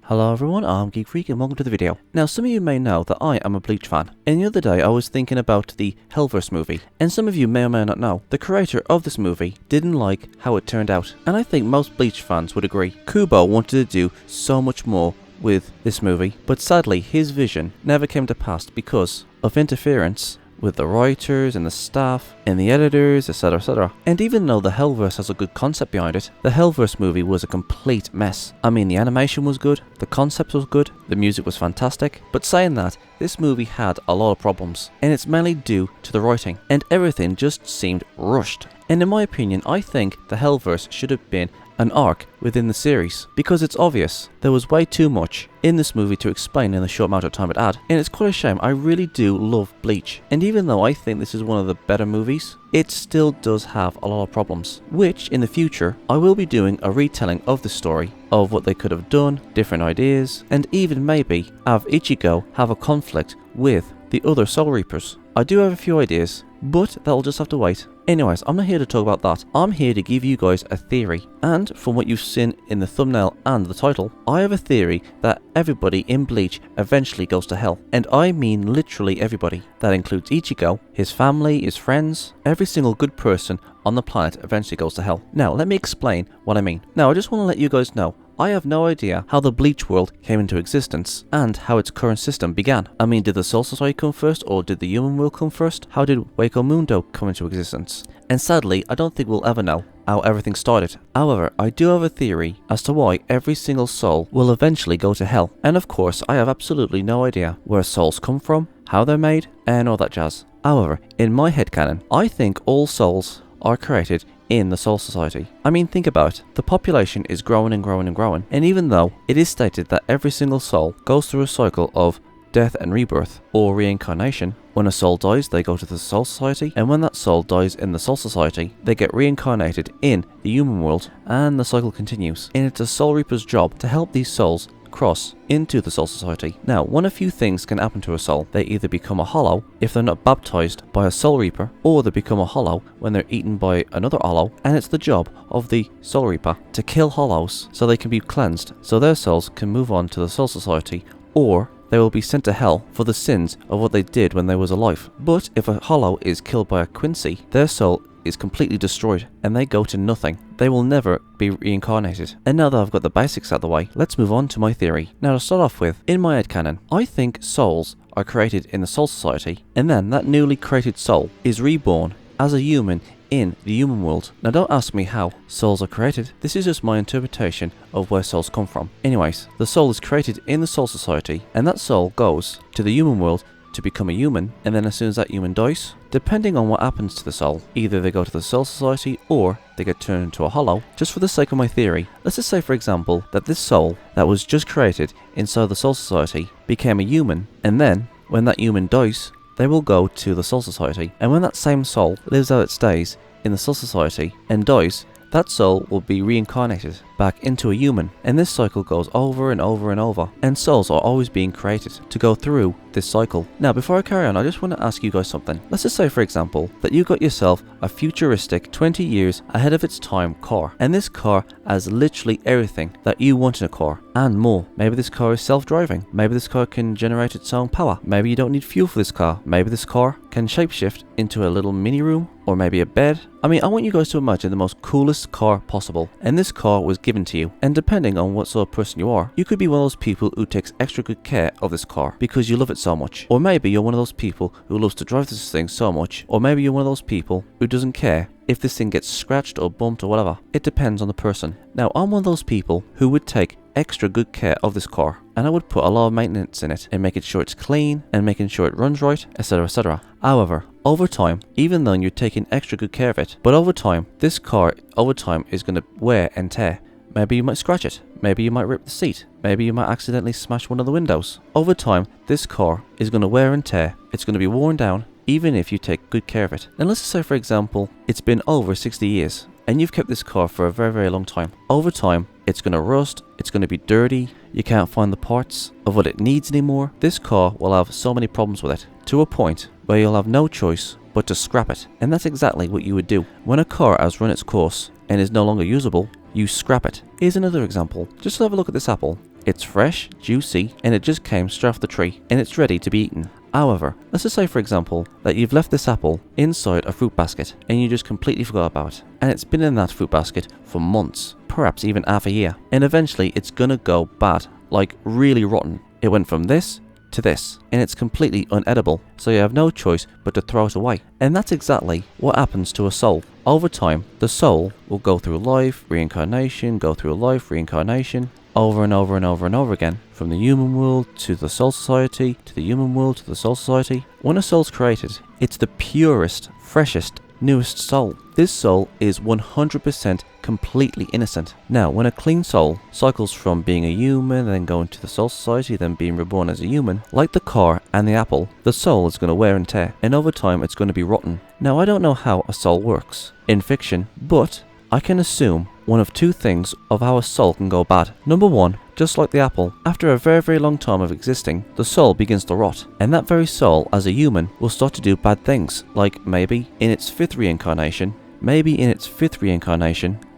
Hello everyone, I'm Geek Freak and welcome to the video. Now some of you may know that I am a Bleach fan, and the other day I was thinking about the Hellverse movie, and some of you may or may not know, the creator of this movie didn't like how it turned out, and I think most Bleach fans would agree. Kubo wanted to do so much more with this movie, but sadly his vision never came to pass because of interference with the writers and the staff and the editors, etc, etc. And even though the Hellverse has a good concept behind it, the Hellverse movie was a complete mess. I mean, the animation was good, the concept was good, the music was fantastic, but saying that, this movie had a lot of problems, and it's mainly due to the writing, and everything just seemed rushed. And in my opinion, I think the Hellverse should have been an arc within the series, because it's obvious there was way too much in this movie to explain in the short amount of time it had, and it's quite a shame. I really do love Bleach, and even though I think this is one of the better movies, it still does have a lot of problems, which in the future I will be doing a retelling of the story, of what they could have done, different ideas, and even maybe have Ichigo have a conflict with the other Soul Reapers. I do have a few ideas, but that'll just have to wait. Anyways, I'm not here to talk about that. I'm here to give you guys a theory. And from what you've seen in the thumbnail and the title, I have a theory that everybody in Bleach eventually goes to hell. And I mean literally everybody. That includes Ichigo, his family, his friends, every single good person on the planet eventually goes to hell. Now, let me explain what I mean. Now, I just want to let you guys know, I have no idea how the Bleach world came into existence and how its current system began. I mean, did the Soul Society come first or did the human world come first? How did Waco Mundo come into existence? And sadly, I don't think we'll ever know how everything started. However, I do have a theory as to why every single soul will eventually go to hell. And of course, I have absolutely no idea where souls come from, how they're made, and all that jazz. However, in my headcanon, I think all souls are created in the Soul Society. I mean, think about it. The population is growing and growing and growing, and even though it is stated that every single soul goes through a cycle of death and rebirth, or reincarnation, when a soul dies they go to the Soul Society, and when that soul dies in the Soul Society they get reincarnated in the human world, and the cycle continues. And it's a Soul Reaper's job to help these souls cross into the Soul Society. Now, one of few things can happen to a soul. They either become a hollow if they're not baptized by a Soul Reaper, or they become a hollow when they're eaten by another hollow, and it's the job of the Soul Reaper to kill hollows so they can be cleansed, so their souls can move on to the Soul Society, or they will be sent to hell for the sins of what they did when they was alive. But if a hollow is killed by a Quincy, their soul is completely destroyed and they go to nothing. They will never be reincarnated. And now that I've got the basics out of the way, let's move on to my theory. Now, to start off with, in my headcanon, I think souls are created in the Soul Society, and then that newly created soul is reborn as a human in the human world. Now, don't ask me how souls are created. This is just my interpretation of where souls come from. Anyways, the soul is created in the Soul Society, and that soul goes to the human world to become a human, and then as soon as that human dies, depending on what happens to the soul, either they go to the Soul Society or they get turned into a hollow. Just for the sake of my theory, let's just say for example that this soul that was just created inside the Soul Society became a human, and then when that human dies they will go to the Soul Society, and when that same soul lives out its days in the Soul Society and dies, that soul will be reincarnated back into a human, and this cycle goes over and over and over, and souls are always being created to go through this cycle. Now, before I carry on, I just want to ask you guys something. Let's just say for example that you got yourself a futuristic 20 years ahead of its time car, and this car has literally everything that you want in a car and more. Maybe this car is self-driving, maybe this car can generate its own power, maybe you don't need fuel for this car, maybe this car can shapeshift into a little mini room or maybe a bed. I mean, I want you guys to imagine the most coolest car possible, and this car was given to you, and depending on what sort of person you are, you could be one of those people who takes extra good care of this car because you love it so much, or maybe you're one of those people who loves to drive this thing so much, or maybe you're one of those people who doesn't care if this thing gets scratched or bumped or whatever. It depends on the person. Now, I'm one of those people who would take extra good care of this car, and I would put a lot of maintenance in it and making sure it's clean and making sure it runs right, etc, etc. However, over time, even though you're taking extra good care of it, but over time, this car is going to wear and tear. Maybe you might scratch it, maybe you might rip the seat, maybe you might accidentally smash one of the windows. Over time, this car is going to wear and tear, it's going to be worn down, even if you take good care of it. And let's just say for example, it's been over 60 years, and you've kept this car for a very, very long time. Over time, it's going to rust, it's going to be dirty, you can't find the parts of what it needs anymore. This car will have so many problems with it, to a point where you'll have no choice but to scrap it. And that's exactly what you would do. When a car has run its course and is no longer usable, you scrap it. Here's another example. Just have a look at this apple. It's fresh, juicy, and it just came straight off the tree, and it's ready to be eaten. However, let's just say for example that you've left this apple inside a fruit basket and you just completely forgot about it, and it's been in that fruit basket for months, perhaps even half a year, and eventually it's gonna go bad, like really rotten. It went from this to this, and it's completely unedible, so you have no choice but to throw it away. And that's exactly what happens to a soul. Over time, the soul will go through life, reincarnation, go through life, reincarnation, over and over and over and over again, from the human world to the soul society, to the human world to the soul society. When a soul's created, it's the purest, freshest, newest soul. This soul is 100% completely innocent. Now, when a clean soul cycles from being a human, then going to the soul society, then being reborn as a human, like the car and the apple, the soul is going to wear and tear, and over time it's going to be rotten. Now, I don't know how a soul works in fiction, but I can assume one of two things of how a soul can go bad. Number one, just like the apple, after a very, very long time of existing, the soul begins to rot, and that very soul as a human will start to do bad things, like maybe in its fifth reincarnation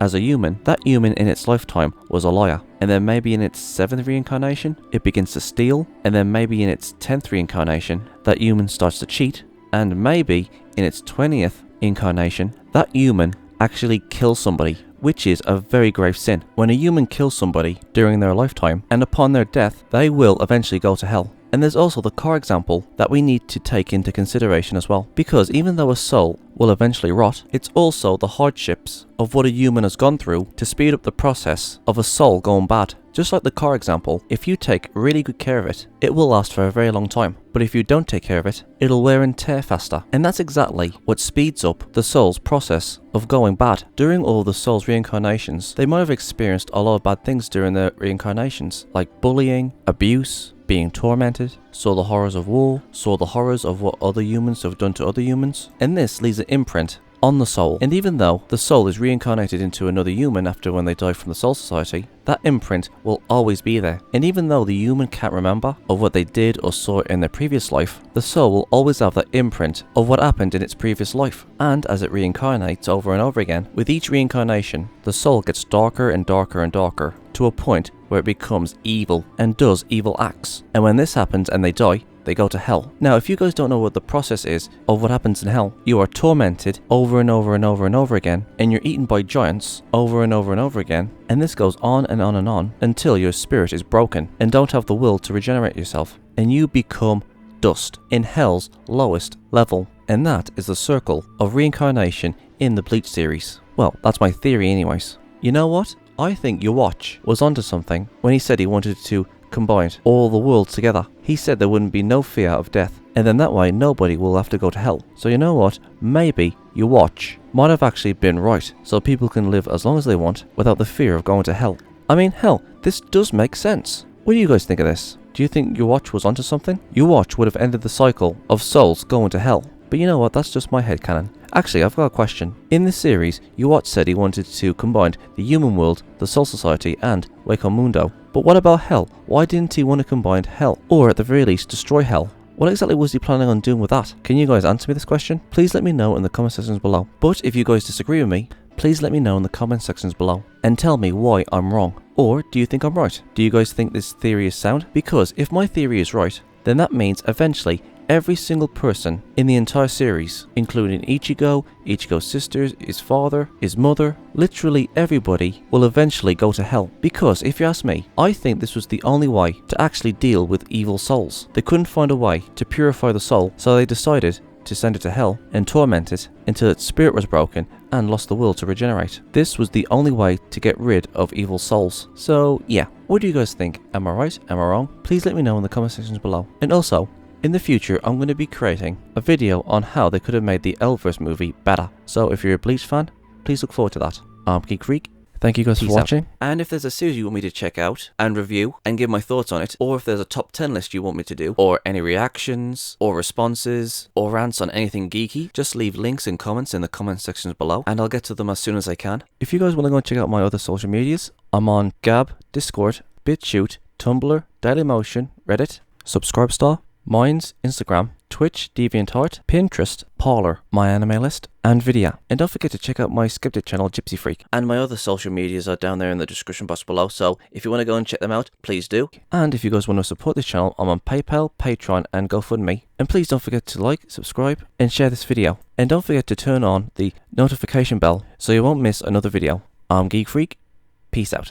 as a human, that human in its lifetime was a liar, and then maybe in its 7th reincarnation it begins to steal, and then maybe in its 10th reincarnation that human starts to cheat, and maybe in its 20th incarnation that human actually kills somebody, which is a very grave sin. When a human kills somebody during their lifetime, and upon their death, they will eventually go to hell. And there's also the car example that we need to take into consideration as well, because even though a soul will eventually rot, it's also the hardships of what a human has gone through to speed up the process of a soul going bad. Just like the car example, if you take really good care of it, it will last for a very long time. But if you don't take care of it, it'll wear and tear faster. And that's exactly what speeds up the soul's process of going bad. During all the soul's reincarnations, they might have experienced a lot of bad things during their reincarnations, like bullying, abuse, being tormented, saw the horrors of war, saw the horrors of what other humans have done to other humans. And this leaves an imprint on the soul. And even though the soul is reincarnated into another human after when they die from the soul society, that imprint will always be there. And even though the human can't remember of what they did or saw in their previous life, the soul will always have that imprint of what happened in its previous life. And as it reincarnates over and over again, with each reincarnation, the soul gets darker and darker and darker, to a point where it becomes evil and does evil acts. And when this happens and they die, they go to hell. Now, if you guys don't know what the process is of what happens in hell, you are tormented over and over and over and over again, and you're eaten by giants over and over and over again, and this goes on and on and on until your spirit is broken and don't have the will to regenerate yourself, and you become dust in hell's lowest level. And that is the circle of reincarnation in the Bleach series. Well, that's my theory anyways. You know what? I think your watch was onto something when he said he wanted to combine all the worlds together. He said there wouldn't be no fear of death, and then that way nobody will have to go to hell. So you know what? Maybe your watch might have actually been right, so people can live as long as they want without the fear of going to hell. I mean, hell, this does make sense. What do you guys think of this? Do you think your watch was onto something? Your watch would have ended the cycle of souls going to hell. But you know what? That's just my headcanon. Actually, I've got a question. In this series, Yuat said he wanted to combine the human world, the Soul Society, and Waco Mundo. But what about hell? Why didn't he want to combine hell? Or at the very least, destroy hell? What exactly was he planning on doing with that? Can you guys answer me this question? Please let me know in the comment sections below. But if you guys disagree with me, please let me know in the comment sections below and tell me why I'm wrong. Or do you think I'm right? Do you guys think this theory is sound? Because if my theory is right, then that means eventually every single person in the entire series, including Ichigo, Ichigo's sisters, his father, his mother, literally everybody will eventually go to hell. Because if you ask me, I think this was the only way to actually deal with evil souls. They couldn't find a way to purify the soul, so they decided to send it to hell and torment it until its spirit was broken and lost the will to regenerate. This was the only way to get rid of evil souls. So yeah, what do you guys think? Am I right? Am I wrong? Please let me know in the comment sections below. And also, in the future, I'm going to be creating a video on how they could have made the Elverse movie better. So if you're a Bleach fan, please look forward to that. I'm Geek Freak. Thank you guys Peace for out. watching. And if there's a series you want me to check out and review and give my thoughts on it, or if there's a top 10 list you want me to do, or any reactions, or responses, or rants on anything geeky, just leave links and comments in the comment sections below, and I'll get to them as soon as I can. If you guys want to go and check out my other social medias, I'm on Gab, Discord, BitChute, Tumblr, Dailymotion, Reddit, Subscribestar, Minds, Instagram, Twitch, DeviantArt, Pinterest, Parler, my anime list, and Vidya. And don't forget to check out my Skeptic channel, Gypsy Freak. And my other social medias are down there in the description box below, so if you want to go and check them out, please do. And if you guys want to support this channel, I'm on PayPal, Patreon, and GoFundMe. And please don't forget to like, subscribe, and share this video. And don't forget to turn on the notification bell so you won't miss another video. I'm Geek Freak. Peace out.